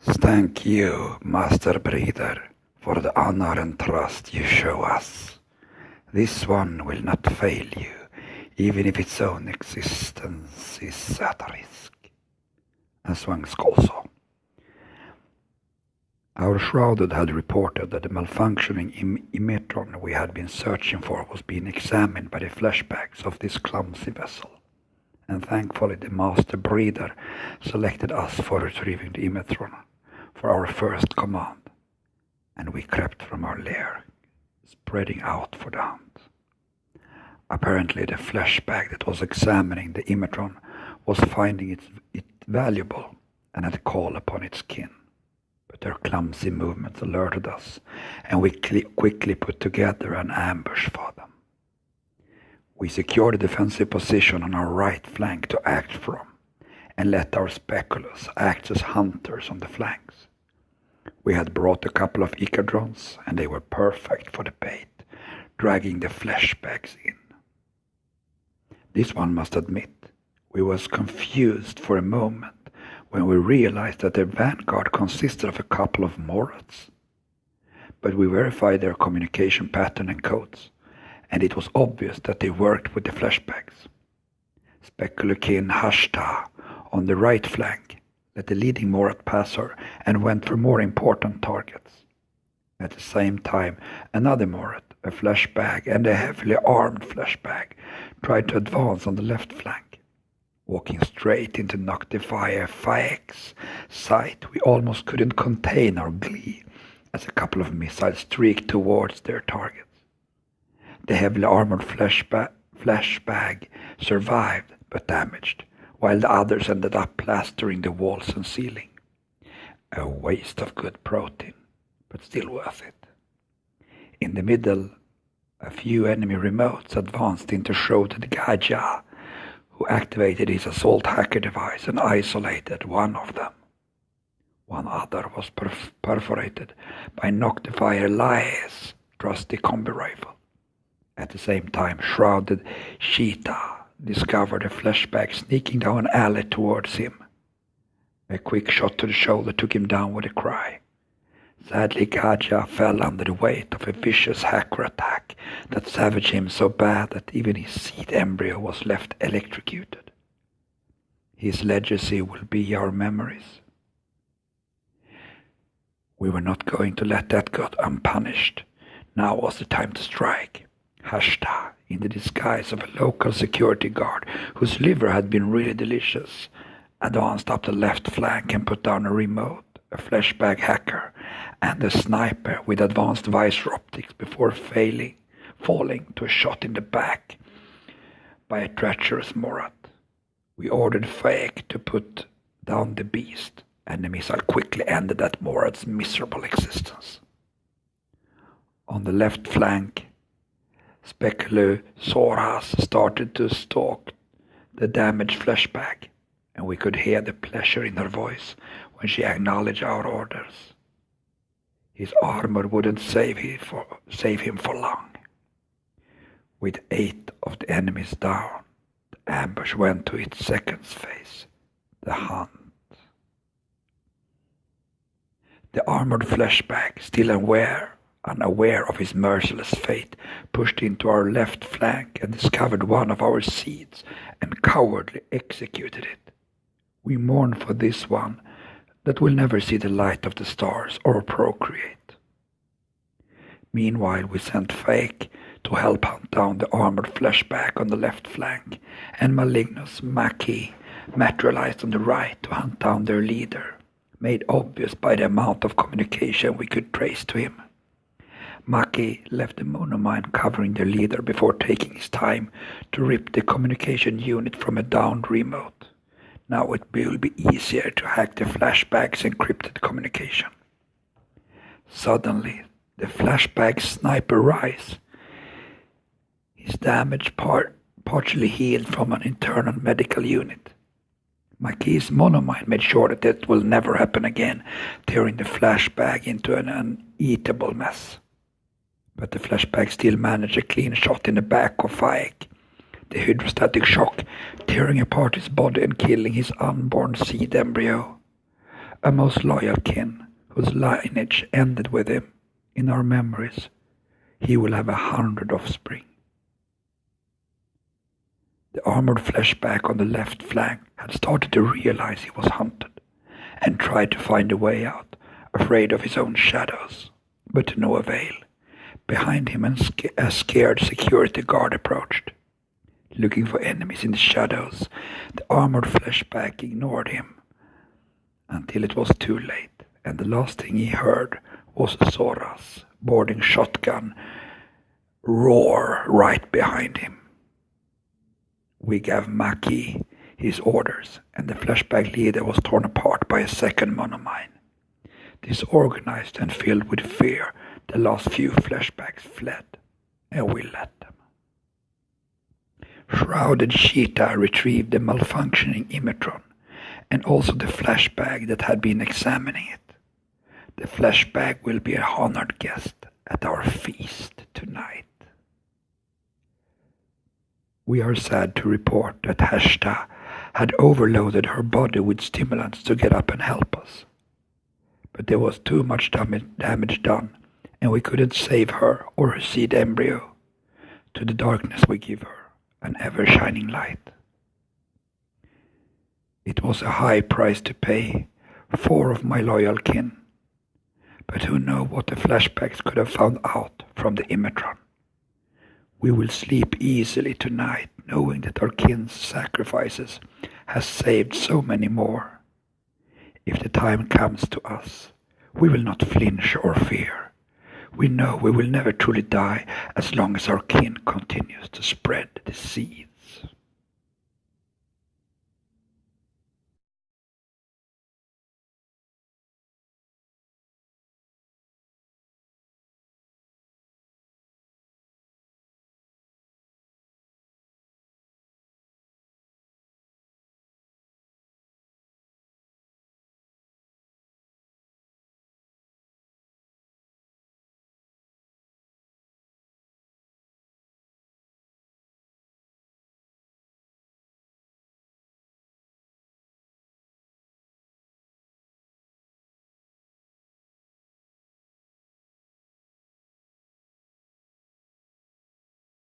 Thank you, Master Breeder, for the honor and trust you show us. This one will not fail you, even if its own existence is at risk. And swung Coleslaw. Our shrouded had reported that the malfunctioning emetron we had been searching for was being examined by the flashbacks of this clumsy vessel, and thankfully the Master Breeder selected us for retrieving the emetron for our first command, and we crept from our lair, spreading out for the hunt. Apparently the flashback that was examining the emetron was finding it valuable and had called upon its kin. But their clumsy movements alerted us, and we quickly put together an ambush for them. We secured a defensive position on our right flank to act from, and let our speculos act as hunters on the flanks. We had brought a couple of echadrons, and they were perfect for the bait, dragging the flashbacks in. This one must admit, we was confused for a moment when we realized that their vanguard consisted of a couple of Morats. But we verified their communication pattern and codes, and it was obvious that they worked with the flashbacks. Speculokin Hashta on the right flank let the leading Morat pass her and went for more important targets. At the same time, another Morat, a flashbag and a heavily armed flashbag, tried to advance on the left flank. Walking straight into Noctifier Faek's sight, we almost couldn't contain our glee as a couple of missiles streaked towards their targets. The heavily armored flashbag survived but damaged, while the others ended up plastering the walls and ceiling. A waste of good protein, but still worth it. In the middle, a few enemy remotes advanced into Shrouded Gaja, who activated his assault hacker device and isolated one of them. One other was perforated by Noctifier Lae's trusty combi rifle. At the same time, Shrouded Sheeta discovered a flashback sneaking down an alley towards him. A quick shot to the shoulder took him down with a cry. Sadly, Gaja fell under the weight of a vicious hacker attack that savaged him so bad that even his seed embryo was left electrocuted. His legacy will be our memories. We were not going to let that go unpunished. Now was the time to strike. Hashta, in the disguise of a local security guard whose liver had been really delicious, advanced up the left flank and put down a remote, a flashbag hacker, and a sniper with advanced visor optics before falling to a shot in the back by a treacherous Morat. We ordered Faek to put down the beast, and the missile quickly ended that Morat's miserable existence. On the left flank, Speculu Sorhas started to stalk the damaged flashbag, and we could hear the pleasure in her voice when she acknowledged our orders. His armor wouldn't save him for long. With 8 of the enemies down, the ambush went to its second phase, the hunt. The armored flashbag, still unaware of his merciless fate, pushed into our left flank and discovered one of our seeds and cowardly executed it. We mourn for this one that will never see the light of the stars or procreate. Meanwhile, we sent Faek to help hunt down the armored flashback on the left flank, and Malignus Maki materialized on the right to hunt down their leader, made obvious by the amount of communication we could trace to him. Maki left the monomine covering their leader before taking his time to rip the communication unit from a downed remote. Now it will be easier to hack the flashback's encrypted communication. Suddenly, the flashback's sniper rise. His damage partially healed from an internal medical unit. Maki's monomine made sure that it will never happen again, tearing the flashback into an uneatable mess. But the flashback still managed a clean shot in the back of Faek, the hydrostatic shock tearing apart his body and killing his unborn seed embryo. a most loyal kin, whose lineage ended with him. In our memories, he will have 100 offspring. The armored fleshback on the left flank had started to realize he was hunted, and tried to find a way out, afraid of his own shadows, but to no avail. Behind him a scared security guard approached. Looking for enemies in the shadows, the armored fleshback ignored him until it was too late, and the last thing he heard was Zora's boarding shotgun roar right behind him. We gave Maki his orders, and the flashback leader was torn apart by a second monomine. Disorganized and filled with fear, the last few flashbacks fled, and we let them. Shrouded Cheetah retrieved the malfunctioning Imetron, and also the flashbag that had been examining it. The flashbag will be an honored guest at our feast tonight. We are sad to report that Hashta had overloaded her body with stimulants to get up and help us. But there was too much damage done, and we couldn't save her or her seed embryo. To the darkness we give her an ever-shining light. It was a high price to pay, 4 of my loyal kin. But who knows what the flashbacks could have found out from the Imetron. We will sleep easily tonight, knowing that our kin's sacrifices has saved so many more. If the time comes to us, we will not flinch or fear. We know we will never truly die as long as our kin continues to spread the seed.